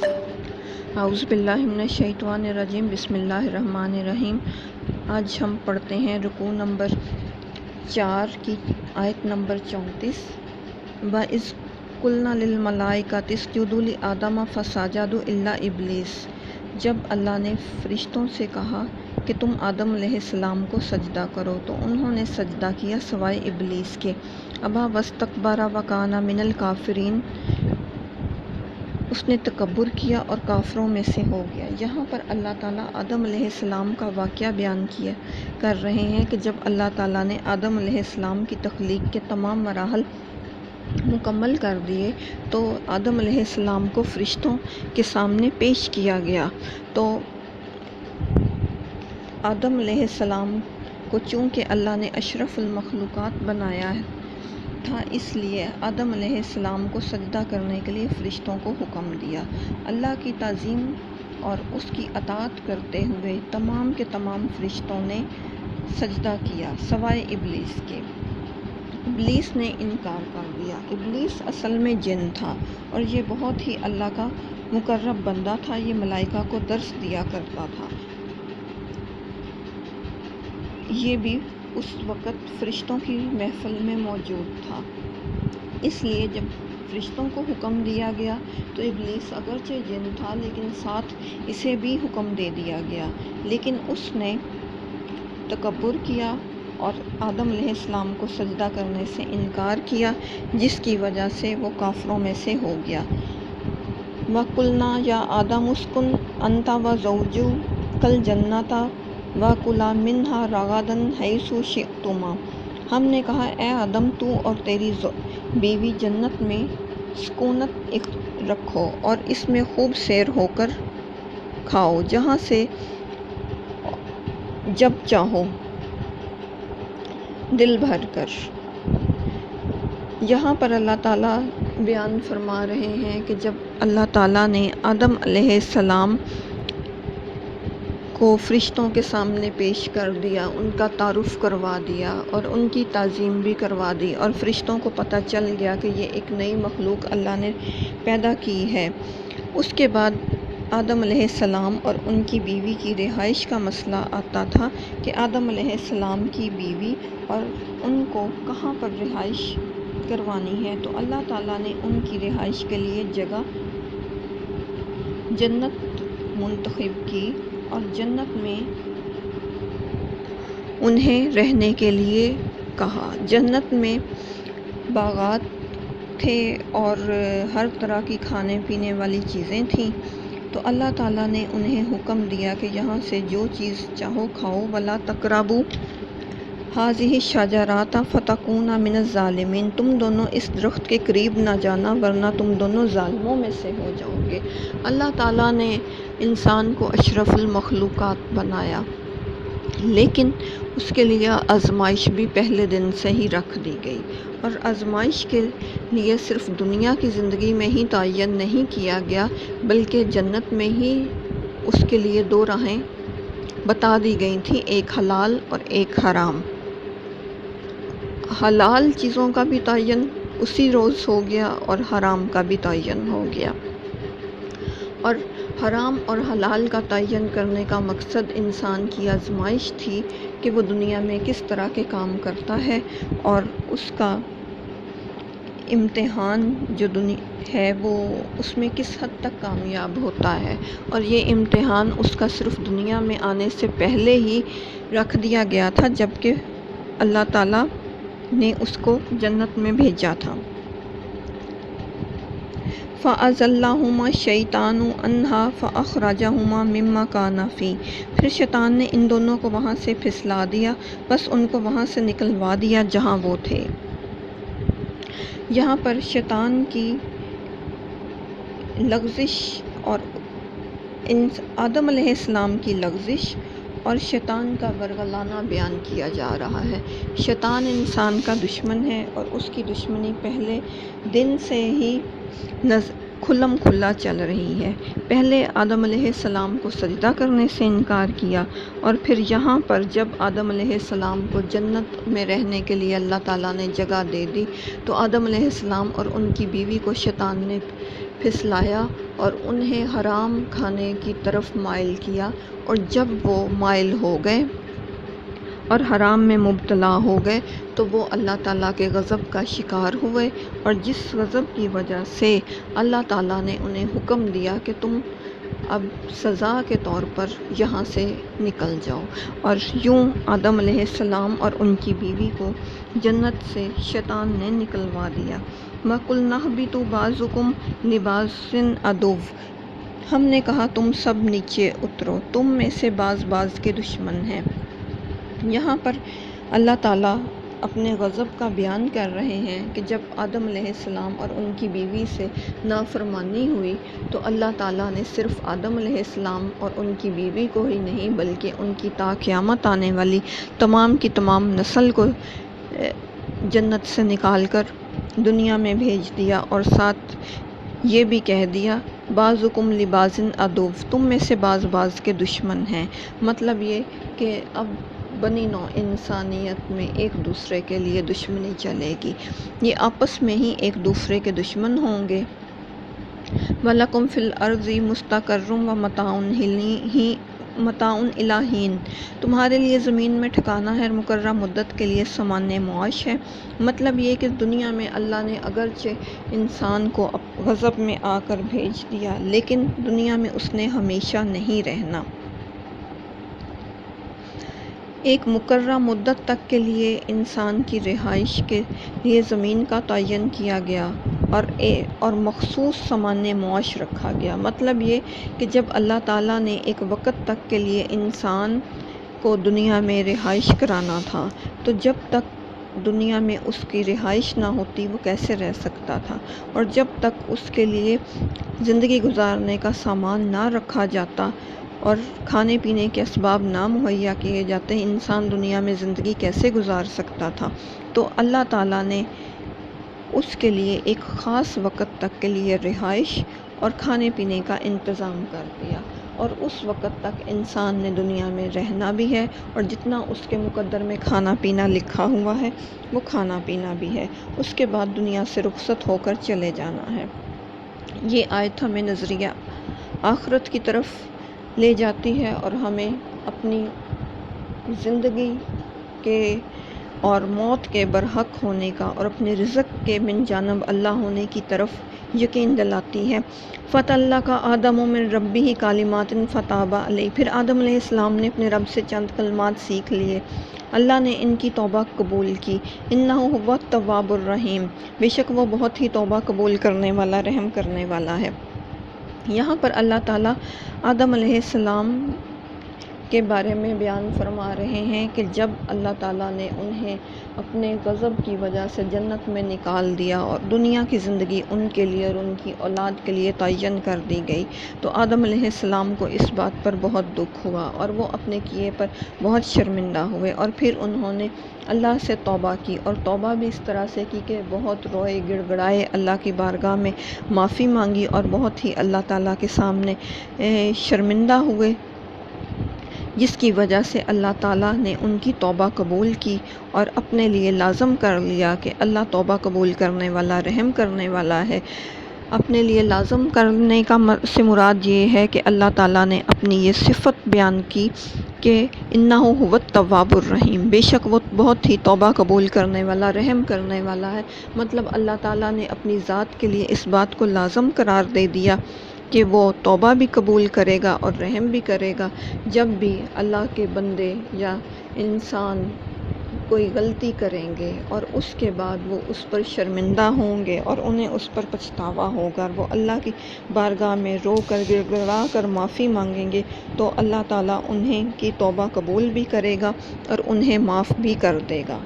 اعوذ باللہ من الشیطان الرجیم، بسم اللہ الرحمن الرحیم۔ آج ہم پڑھتے ہیں رکوع نمبر 4 کی آیت نمبر 34۔ وَإِذْ قُلْنَا لِلْمَلَائِكَةِ اسْجُدُوا لِآدَمَ فَسَجَدُوا إِلَّا إِبْلِيسَ، جب اللہ نے فرشتوں سے کہا کہ تم آدم علیہ السلام کو سجدہ کرو تو انہوں نے سجدہ کیا سوائے ابلیس کے۔ ابا واستکبر وکان من الکافرین، اس نے تکبر کیا اور کافروں میں سے ہو گیا۔ یہاں پر اللہ تعالیٰ آدم علیہ السلام کا واقعہ بیان کر رہے ہیں کہ جب اللہ تعالیٰ نے آدم علیہ السلام کی تخلیق کے تمام مراحل مکمل کر دیے تو آدم علیہ السلام کو فرشتوں کے سامنے پیش کیا گیا۔ تو آدم علیہ السلام کو چونکہ اللہ نے اشرف المخلوقات بنایا تھا، اس لیے آدم علیہ السلام کو سجدہ کرنے کے لیے فرشتوں کو حکم دیا۔ اللہ کی تعظیم اور اس کی اطاعت کرتے ہوئے تمام کے تمام فرشتوں نے سجدہ کیا سوائے ابلیس کے۔ ابلیس نے انکار کر دیا۔ ابلیس اصل میں جن تھا اور یہ بہت ہی اللہ کا مقرب بندہ تھا، یہ ملائکہ کو درس دیا کرتا تھا۔ یہ بھی اس وقت فرشتوں کی محفل میں موجود تھا، اس لیے جب فرشتوں کو حکم دیا گیا تو ابلیس اگرچہ جن تھا لیکن ساتھ اسے بھی حکم دے دیا گیا، لیکن اس نے تکبر کیا اور آدم علیہ السلام کو سجدہ کرنے سے انکار کیا، جس کی وجہ سے وہ کافروں میں سے ہو گیا۔ وَقُلْنَا يَا آدَمُ اسْكُنْ أَنْتَ وَزَوْجُكَ الْجَنَّةَ وَكُلَا مِنْهَا رَغَدًا حَيْثُ شِئْتُمَا، ہم نے کہا اے آدم تو اور تیری بیوی جنت میں سکونت رکھو اور اس میں خوب سیر ہو کر کھاؤ جہاں سے جب چاہو دل بھر کر۔ یہاں پر اللہ تعالیٰ بیان فرما رہے ہیں کہ جب اللہ تعالیٰ نے آدم علیہ السلام کو فرشتوں کے سامنے پیش کر دیا، ان کا تعارف کروا دیا اور ان کی تعظیم بھی کروا دی، اور فرشتوں کو پتہ چل گیا کہ یہ ایک نئی مخلوق اللہ نے پیدا کی ہے۔ اس کے بعد آدم علیہ السلام اور ان کی بیوی کی رہائش کا مسئلہ آتا تھا کہ آدم علیہ السلام کی بیوی اور ان کو کہاں پر رہائش کروانی ہے، تو اللہ تعالیٰ نے ان کی رہائش کے لیے جگہ جنت منتخب کی اور جنت میں انہیں رہنے کے لیے کہا۔ جنت میں باغات تھے اور ہر طرح کی کھانے پینے والی چیزیں تھیں، تو اللہ تعالیٰ نے انہیں حکم دیا کہ یہاں سے جو چیز چاہو کھاؤ، وَلَا تَقْرَبُوا هَٰذِهِ الشَّجَرَةَ فَتَكُونَا مِنَ الظَّالِمِينَ، تم دونوں اس درخت کے قریب نہ جانا ورنہ تم دونوں ظالموں میں سے ہو جاؤ گے۔ اللہ تعالیٰ نے انسان کو اشرف المخلوقات بنایا، لیکن اس کے لیے آزمائش بھی پہلے دن سے ہی رکھ دی گئی، اور آزمائش کے لیے صرف دنیا کی زندگی میں ہی تعین نہیں کیا گیا بلکہ جنت میں ہی اس کے لیے دو راہیں بتا دی گئی تھیں، ایک حلال اور ایک حرام۔ حلال چیزوں کا بھی تعین اسی روز ہو گیا اور حرام کا بھی تعین ہو گیا، اور حرام اور حلال کا تعین کرنے کا مقصد انسان کی آزمائش تھی کہ وہ دنیا میں کس طرح کے کام کرتا ہے اور اس کا امتحان جو ہے وہ اس میں کس حد تک کامیاب ہوتا ہے، اور یہ امتحان اس کا صرف دنیا میں آنے سے پہلے ہی رکھ دیا گیا تھا جبکہ اللہ تعالیٰ نے اس کو جنت میں بھیجا تھا۔ فَأَزَلَّهُمَا الشَّيْطَانُ عَنْهَا فَأَخْرَجَهُمَا مِمَّا كَانَا فِيهِ، پھر شیطان نے ان دونوں کو وہاں سے پھسلا دیا، بس ان کو وہاں سے نکلوا دیا جہاں وہ تھے۔ یہاں پر شیطان کی لغزش اور آدم علیہ السلام کی لغزش اور شیطان کا ورغلانہ بیان کیا جا رہا ہے۔ شیطان انسان کا دشمن ہے اور اس کی دشمنی پہلے دن سے ہی کھلم کھلا چل رہی ہے۔ پہلے آدم علیہ السلام کو سجدہ کرنے سے انکار کیا، اور پھر یہاں پر جب آدم علیہ السلام کو جنت میں رہنے کے لیے اللہ تعالیٰ نے جگہ دے دی تو آدم علیہ السلام اور ان کی بیوی کو شیطان نے پھسلایا اور انہیں حرام کھانے کی طرف مائل کیا، اور جب وہ مائل ہو گئے اور حرام میں مبتلا ہو گئے تو وہ اللہ تعالیٰ کے غضب کا شکار ہوئے، اور جس غضب کی وجہ سے اللہ تعالیٰ نے انہیں حکم دیا کہ تم اب سزا کے طور پر یہاں سے نکل جاؤ، اور یوں آدم علیہ السلام اور ان کی بیوی کو جنت سے شیطان نے نکلوا دیا۔ وَقُلْنَا اهْبِطُوا بَعْضُكُمْ لِبَعْضٍ عَدُوٌّ، ہم نے کہا تم سب نیچے اترو، تم میں سے بعض کے دشمن ہیں۔ یہاں پر اللہ تعالیٰ اپنے غضب کا بیان کر رہے ہیں کہ جب آدم علیہ السلام اور ان کی بیوی سے نافرمانی ہوئی تو اللہ تعالیٰ نے صرف آدم علیہ السلام اور ان کی بیوی کو ہی نہیں بلکہ ان کی تا قیامت آنے والی تمام کی تمام نسل کو جنت سے نکال کر دنیا میں بھیج دیا، اور ساتھ یہ بھی کہہ دیا بعضکم لبعض عدو، تم میں سے بعض کے دشمن ہیں۔ مطلب یہ کہ اب بنی نوع انسانیت میں ایک دوسرے کے لیے دشمنی چلے گی، یہ آپس میں ہی ایک دوسرے کے دشمن ہوں گے۔ وَلَكُمْ فِي الْأَرْضِ مُسْتَقَرٌّ وَمَتَاعٌ إِلَىٰ حِینٍ، تمہارے لیے زمین میں ٹھکانہ ہے، مقررہ مدت کے لیے سامان معاش ہے۔ مطلب یہ کہ دنیا میں اللہ نے اگرچہ انسان کو غضب میں آ کر بھیج دیا لیکن دنیا میں اس نے ہمیشہ نہیں رہنا، ایک مقررہ مدت تک کے لیے انسان کی رہائش کے لیے زمین کا تعین کیا گیا اور مخصوص سامان معاش رکھا گیا۔ مطلب یہ کہ جب اللہ تعالیٰ نے ایک وقت تک کے لیے انسان کو دنیا میں رہائش کرانا تھا تو جب تک دنیا میں اس کی رہائش نہ ہوتی وہ کیسے رہ سکتا تھا، اور جب تک اس کے لیے زندگی گزارنے کا سامان نہ رکھا جاتا اور کھانے پینے کے اسباب نہ مہیا کیے جاتے انسان دنیا میں زندگی کیسے گزار سکتا تھا۔ تو اللہ تعالیٰ نے اس کے لیے ایک خاص وقت تک کے لیے رہائش اور کھانے پینے کا انتظام کر دیا، اور اس وقت تک انسان نے دنیا میں رہنا بھی ہے، اور جتنا اس کے مقدر میں کھانا پینا لکھا ہوا ہے وہ کھانا پینا بھی ہے، اس کے بعد دنیا سے رخصت ہو کر چلے جانا ہے۔ یہ آیت ہمیں نظریہ آخرت کی طرف لے جاتی ہے اور ہمیں اپنی زندگی کے اور موت کے برحق ہونے کا اور اپنے رزق کے من جانب اللہ ہونے کی طرف یقین دلاتی ہے۔ فَتَلَّقَ آدَمُ مِن رَبِّهِ كَلِمَاتٍ فَتَابَ عَلَيْهِ، پھر آدم علیہ السلام نے اپنے رب سے چند کلمات سیکھ لیے، اللہ نے ان کی توبہ قبول کی۔ إِنَّهُ هُوَ التَّوَّابُ الرَّحِيمُ، بے شک وہ بہت ہی توبہ قبول کرنے والا رحم کرنے والا ہے۔ یہاں پر اللہ تعالیٰ آدم علیہ السلام کے بارے میں بیان فرما رہے ہیں کہ جب اللہ تعالیٰ نے انہیں اپنے غضب کی وجہ سے جنت میں نکال دیا اور دنیا کی زندگی ان کے لیے اور ان کی اولاد کے لیے تعین کر دی گئی تو آدم علیہ السلام کو اس بات پر بہت دکھ ہوا اور وہ اپنے کیے پر بہت شرمندہ ہوئے، اور پھر انہوں نے اللہ سے توبہ کی، اور توبہ بھی اس طرح سے کی کہ بہت روئے گڑ گڑائے، اللہ کی بارگاہ میں معافی مانگی اور بہت ہی اللہ تعالیٰ کے سامنے شرمندہ ہوئے، جس کی وجہ سے اللہ تعالیٰ نے ان کی توبہ قبول کی اور اپنے لیے لازم کر لیا کہ اللہ توبہ قبول کرنے والا رحم کرنے والا ہے۔ اپنے لیے لازم کرنے کا سے مراد یہ ہے کہ اللہ تعالیٰ نے اپنی یہ صفت بیان کی کہ انہ هو التواب الرحیم، بے شک وہ بہت ہی توبہ قبول کرنے والا رحم کرنے والا ہے۔ مطلب اللہ تعالیٰ نے اپنی ذات کے لیے اس بات کو لازم قرار دے دیا کہ وہ توبہ بھی قبول کرے گا اور رحم بھی کرے گا۔ جب بھی اللہ کے بندے یا انسان کوئی غلطی کریں گے اور اس کے بعد وہ اس پر شرمندہ ہوں گے اور انہیں اس پر پچھتاوا ہوگا اور وہ اللہ کی بارگاہ میں رو کر گڑ گڑا کر معافی مانگیں گے تو اللہ تعالیٰ انہیں کی توبہ قبول بھی کرے گا اور انہیں معاف بھی کر دے گا۔